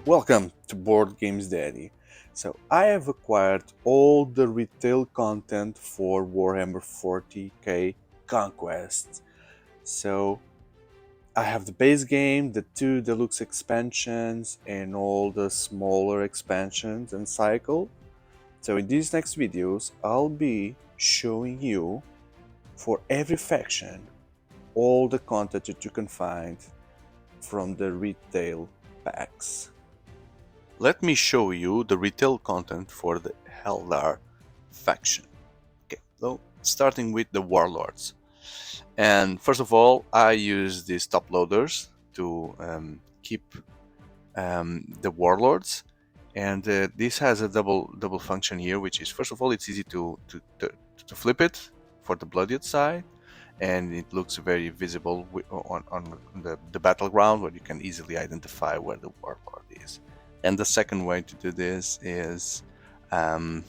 Welcome to Board Games Daddy. So I have acquired all the retail content for Warhammer 40k Conquest. So I have the base game, the 2 Deluxe expansions, and all the smaller expansions and cycle. So in these next videos, I'll be showing you for every faction all the content that you can find from the retail packs. Let me show you the retail content for the Eldar faction. Okay, so starting with the WarLords. And first of all, I use these top loaders to keep the WarLords. And this has a double function here, which is, first of all, it's easy to flip it for the bloodied side, and it looks very visible on the battleground, where you can easily identify where the WarLord is. And the second way to do this is when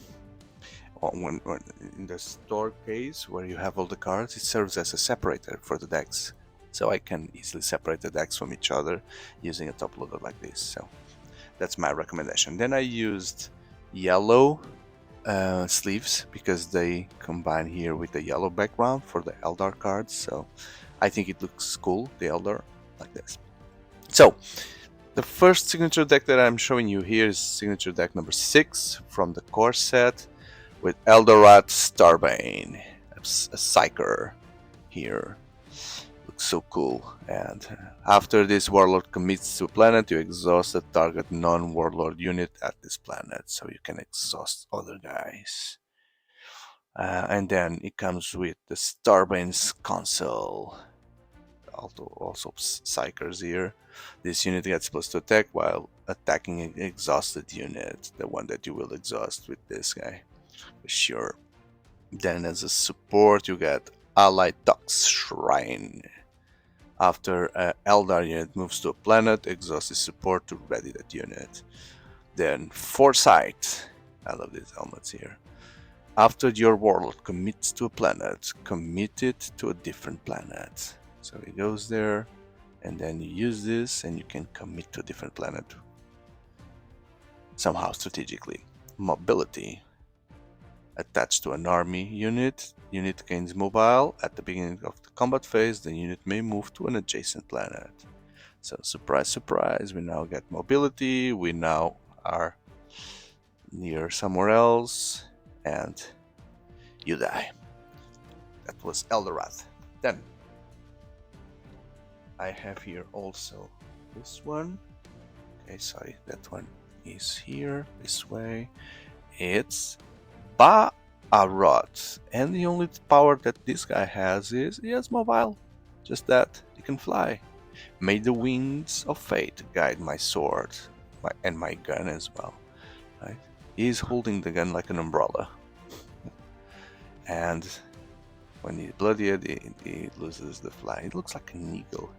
in the store case where you have all the cards, it serves as a separator for the decks. So I can easily separate the decks from each other using a top loader like this. So that's my recommendation. Then I used yellow sleeves because they combine here with the yellow background for the Eldar cards. So I think it looks cool, the Eldar, like this. So the first signature deck that I'm showing you here is signature deck number 6 from the core set with Eldorat Starbane, a Psyker here. Looks so cool. And after this Warlord commits to a planet, you exhaust the target non-Warlord unit at this planet, so you can exhaust other guys. And then it comes with the Starbane's Console. Also Psychers here. This unit gets plus to attack while attacking an exhausted unit, the one that you will exhaust with this guy, for sure. Then as a support you get Allied Dox Shrine. After an Eldar unit moves to a planet, exhaust the support to ready that unit. Then Foresight. I love these helmets here. After your Warlord commits to a planet, commit it to a different planet. So it goes there, and then you use this and you can commit to a different planet somehow strategically. Mobility. Attached to an army unit, unit gains mobile. At the beginning of the combat phase, the unit may move to an adjacent planet. So surprise, surprise, we now get mobility, we now are near somewhere else, and you die. That was Eldorat. Then I have here also this one. Okay, sorry, that one is here, this way. It's Ba'arot, and the only power that this guy has is he has mobile. Just that, he can fly. May the winds of fate guide my sword and my gun as well. Right? He's holding the gun like an umbrella. And when he's bloodied, he loses the fly. It looks like an eagle.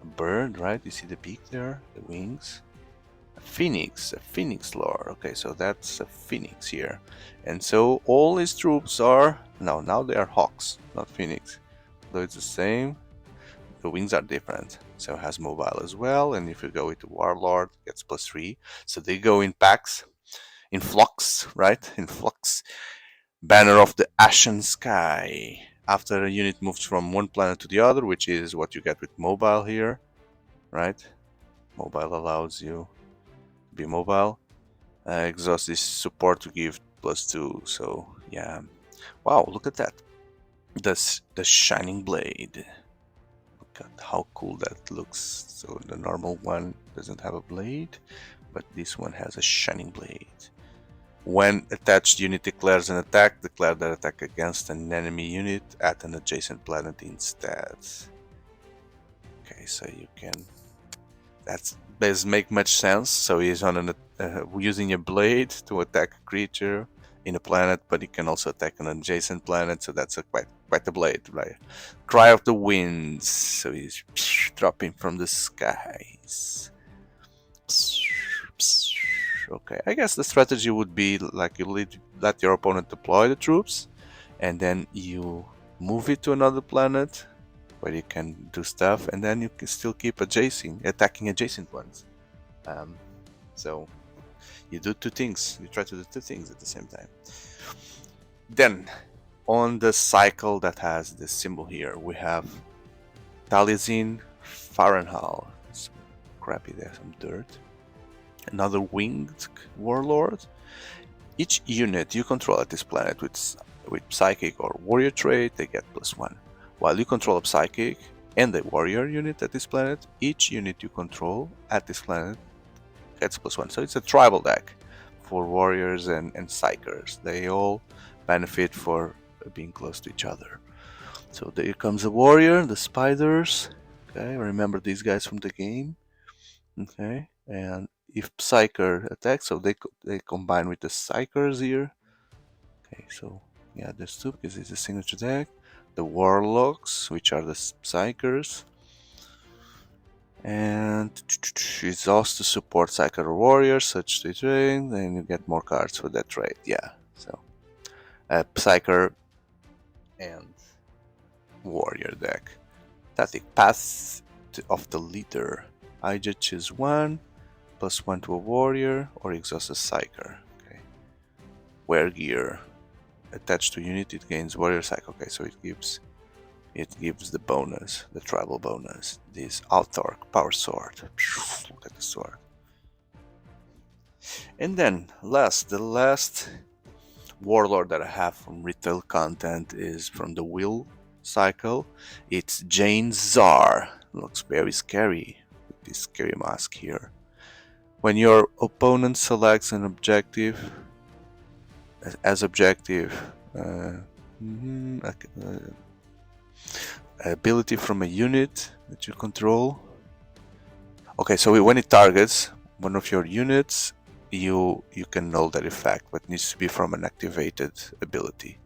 A bird, right? You see the beak there, the wings. A phoenix lord. Okay, so that's a phoenix here. And so all his troops are, now they are hawks, not phoenix. Though it's the same, the wings are different. So it has mobile as well, and if you go into Warlord, it gets +3. So they go in packs, in flocks, right? In flocks. Banner of the Ashen Sky. After a unit moves from one planet to the other, which is what you get with mobile here, right? Mobile allows you to be mobile. Exhaust this support to give +2. So yeah, wow, look at that. The Shining Blade. Look at how cool that looks. So the normal one doesn't have a blade, but this one has a Shining Blade. When attached unit declares an attack, declare that attack against an enemy unit at an adjacent planet instead. Okay, so you can... that doesn't make much sense. So he's on using a blade to attack a creature in a planet, but he can also attack an adjacent planet, so that's quite a blade, right? Cry of the Winds, so he's dropping from the skies. Okay, I guess the strategy would be like you let your opponent deploy the troops, and then you move it to another planet where you can do stuff, and then you can still keep attacking adjacent ones. So you do two things. You try to do two things at the same time. Then, on the cycle that has this symbol here, we have Taliesin Fahrenhal. Some crappy there, some dirt. Another winged warlord. Each unit you control at this planet with psychic or warrior trait, they get +1. While you control a psychic and a warrior unit at this planet, each unit you control at this planet gets +1. So it's a tribal deck for warriors and psychers. They all benefit for being close to each other. So there comes a warrior, the spiders. Okay, remember these guys from the game. Okay, and if psyker attacks, so they combine with the psychers here. Okay, so yeah, there's two because it's a signature deck. The warlocks, which are the psychers, and it's also to support psyker warriors, such to train, then you get more cards for that trade. Yeah, so psyker and warrior deck. Tactic Path of the Leader. I just choose one, +1 to a warrior, or exhaust a psyker. Okay. Wear gear. Attached to unit, it gains warrior psych. Okay, so it gives the bonus, the tribal bonus. This Authork power sword. Look at the sword. And then the last warlord that I have from retail content is from the Will cycle. It's Jane Czar. Looks very scary with this scary mask here. When your opponent selects an objective as objective ability from a unit that you control. Okay, so when it targets one of your units, you can null that effect, but it needs to be from an activated ability.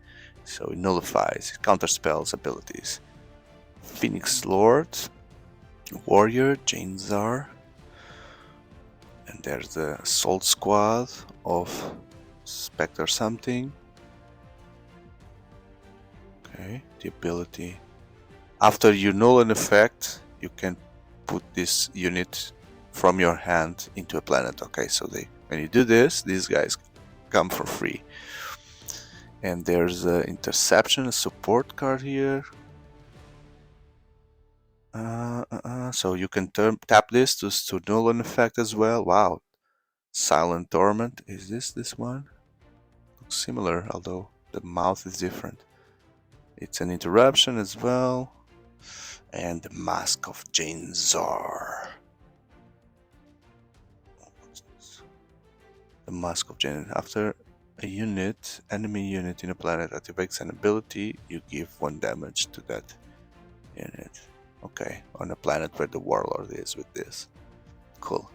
So it nullifies, it counterspells abilities. Phoenix Lord, Warrior, Jane Czar, and there's the Assault Squad of Spectre something. Okay, the ability. After you null an effect, you can put this unit from your hand into a planet. Okay, so when you do this, these guys come for free. And there's an interception, a support card here. So you can tap this to null an effect as well. Wow. Silent Torment. Is this one? Looks similar, although the mouth is different. It's an interruption as well. And the Mask of Jane Czar. The Mask of Jane. After a enemy unit in a planet activates an ability, you give 1 damage to that unit. Okay, on a planet where the Warlord is with this. Cool.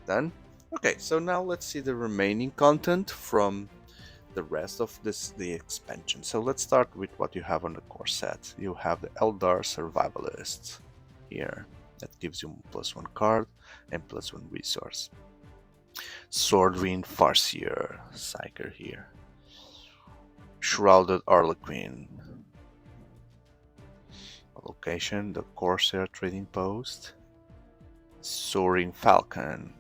Done? Okay, so now let's see the remaining content from the rest of the expansion. So let's start with what you have on the core set. You have the Eldar Survivalist here. That gives you +1 card and +1 resource. Swordwind Farseer, Psyker here. Shrouded Harlequin. Location, the Corsair Trading Post. Soaring Falcon.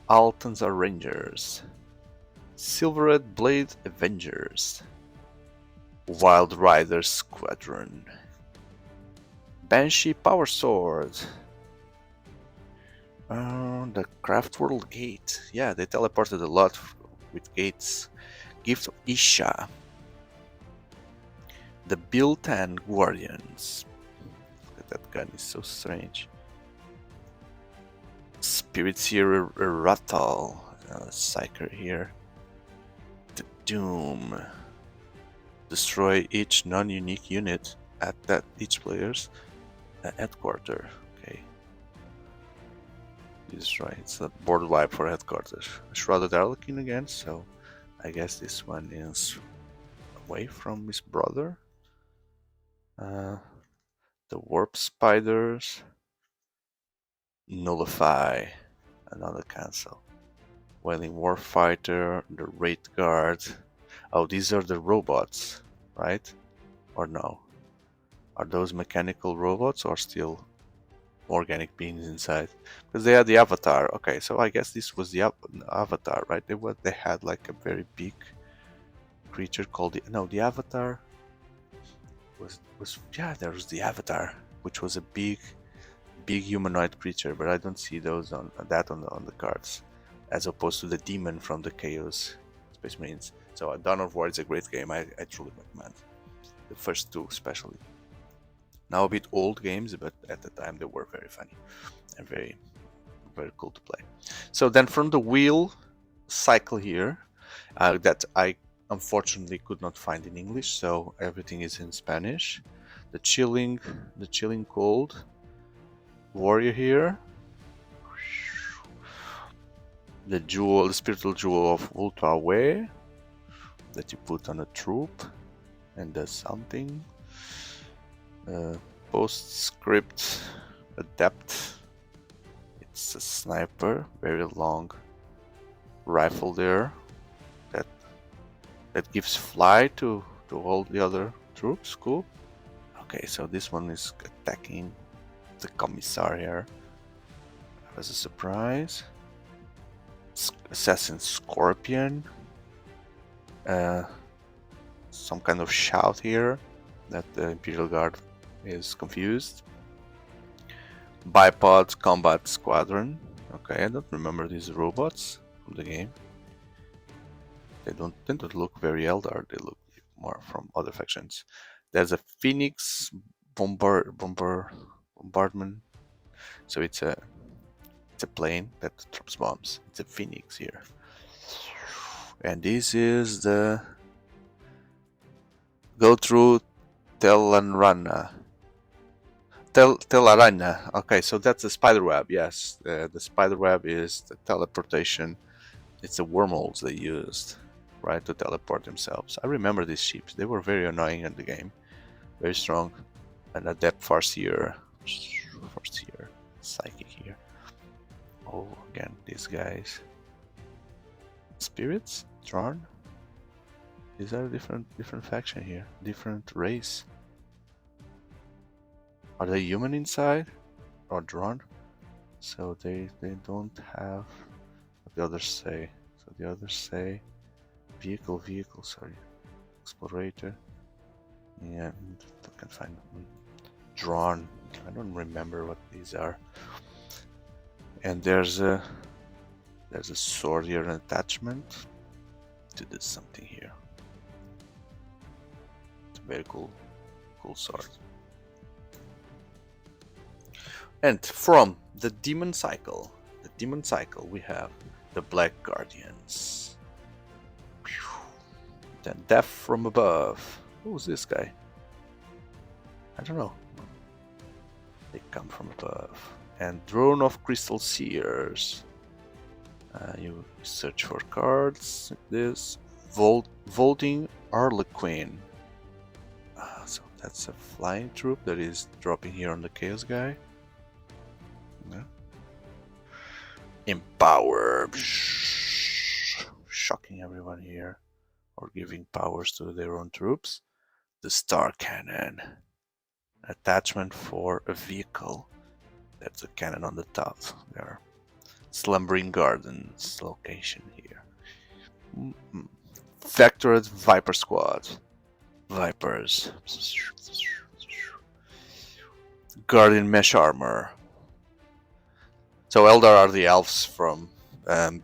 Altanzar Rangers. Silverred Blade Avengers. Wild Rider Squadron. Banshee Power Sword. The Craftworld Gate. Yeah, they teleported a lot with gates. Gift of Isha. The Biltan Guardians. Look at that gun, is so strange. Spirit Seer Ratal. Psyker here. The Doom. Destroy each non-unique unit at each player's headquarters. Okay. Destroy. It's a board wipe for headquarters. Shrouded Harlequin again, so I guess this one is away from his brother. The Warp Spiders. Nullify. Another cancel. Wailing Warfighter. The Raid Guard. Oh, these are the robots, right? Or no? Are those mechanical robots or still organic beings inside, because they had the avatar. Okay, so I guess this was the avatar, right? They had like a very big creature called the avatar was yeah, there was the avatar, which was a big humanoid creature, but I don't see those on the cards, as opposed to the demon from the Chaos Space Marines. So Dawn of War is a great game. I truly recommend the first two, especially. Now a bit old games, but at the time they were very funny and very cool to play. So then from the wheel cycle here, that I unfortunately could not find in English, so everything is in Spanish. The chilling cold warrior here, the spiritual jewel of Ultra Way that you put on a troop and does something. Postscript adept. It's a sniper, very long rifle there that gives fly to all the other troops. Cool. Okay, so this one is attacking the commissar here as a surprise. Assassin Scorpion. Some kind of shout here that the Imperial Guard is confused. Bipod Combat Squadron. Okay, I don't remember these robots from the game. They don't look very Eldar. They look more from other factions. There's a Phoenix bombardment. So it's a plane that drops bombs. It's a Phoenix here. And this is the go through Telaraña. Okay, so that's a spider web. Yes, the spider web is the teleportation. It's the wormholes they used, right, to teleport themselves. I remember these ships. They were very annoying in the game. Very strong. An adept farseer. Psychic here. Oh, again, these guys. Spirits? Drawn? These are different faction here. Different race. Are they human inside? Or drawn? So they don't have what the others say. So the others say vehicle, sorry. Explorator. Yeah, I can find them. Drawn. I don't remember what these are. And there's a sword here, an attachment to do something here. It's a very cool sword. And from the demon cycle, we have the Black Guardians. Then Death from Above. Who's this guy? I don't know. They come from above. And Drone of Crystal Seers. You search for cards like this. Vaulting Harlequin. So that's a flying troop that is dropping here on the Chaos guy. Yeah. Empower. Shocking everyone here. Or giving powers to their own troops. The Star Cannon. Attachment for a vehicle. That's a cannon on the top there. Slumbering Gardens location here. Vectored Viper Squad. Vipers. Guardian Mesh Armor. So Eldar are the elves from Warhammer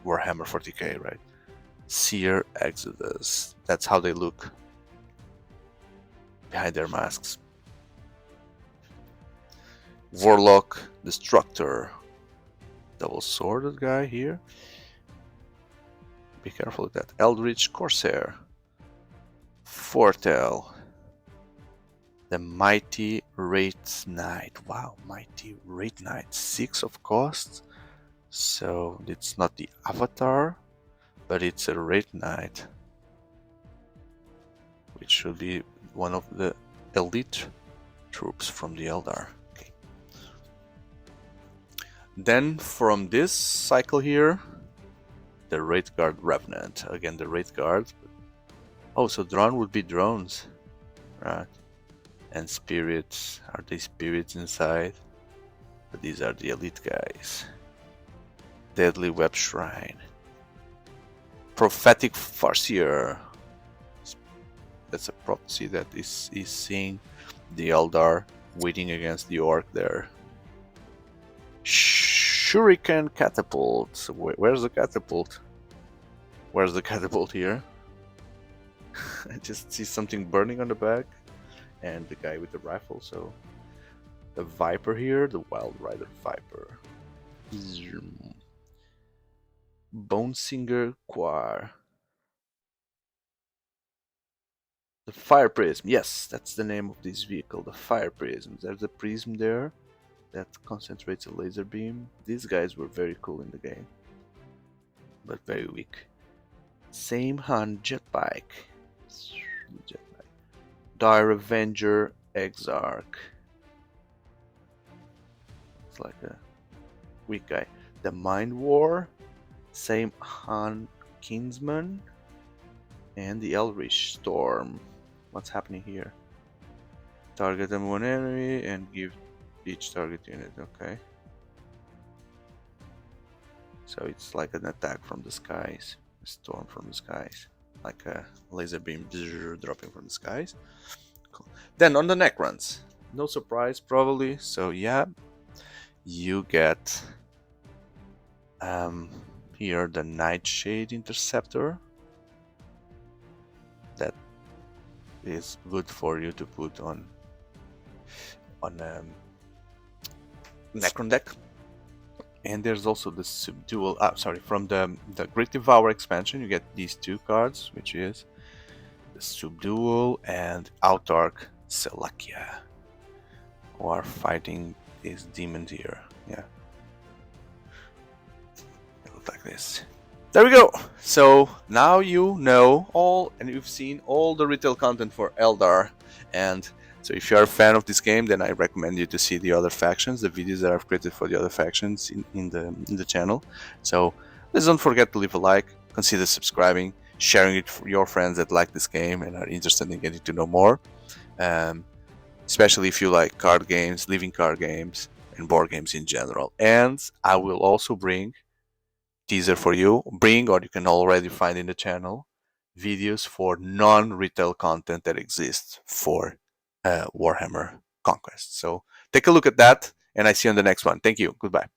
40k, right? Seer Exodus. That's how they look behind their masks. Warlock Destructor. Double sworded guy here. Be careful with that. Eldritch Corsair. Fortel. The Mighty Wraith Knight. Wow, Mighty Wraith Knight. 6 of cost. So it's not the Avatar, but it's a Wraith Knight, which should be one of the elite troops from the Eldar. Okay. Then from this cycle here, the Wraith Guard Revenant. Again, the Wraith Guard. Oh, so drone would be drones, right? And spirits. Are they spirits inside? But these are the elite guys. Deadly Web Shrine. Prophetic Farseer. That's a prophecy that is seeing the Eldar waiting against the Orc there. Shuriken Catapult. Where's the catapult? Where's the catapult here? I just see something burning on the back. And the guy with the rifle, so... The Viper here, the Wild Rider Viper. Bonesinger Choir. The Fire Prism, yes, that's the name of this vehicle, the Fire Prism. There's a prism there that concentrates a laser beam. These guys were very cool in the game, but very weak. Same Han Jetbike. Dire Avenger Exarch. It's like a weak guy. The Mind War. Same Han Kinsman. And the Elrish Storm. What's happening here? Target one enemy and give each target unit, okay. So it's like an attack from the skies, a storm from the skies, like a laser beam dropping from the skies. Cool. Then on the neck runs, no surprise probably, so yeah, you get here the Nightshade Interceptor. That is good for you to put on Necron deck. And there's also the Subdual, from the Great Devourer expansion, you get these two cards, which is the Subdual and Autarch Selakia, who are fighting these demons here. Yeah. It looks like this. There we go! So now you know all, and you've seen all the retail content for Eldar. And so if you are a fan of this game, then I recommend you to see the other factions, the videos that I've created for the other factions in the channel. So please don't forget to leave a like, consider subscribing, sharing it for your friends that like this game and are interested in getting to know more. Especially if you like card games, living card games, and board games in general. And I will also bring teaser for you, or you can already find in the channel, videos for non-retail content that exists for Warhammer Conquest. So take a look at that, and I see you on the next one. Thank you. Goodbye.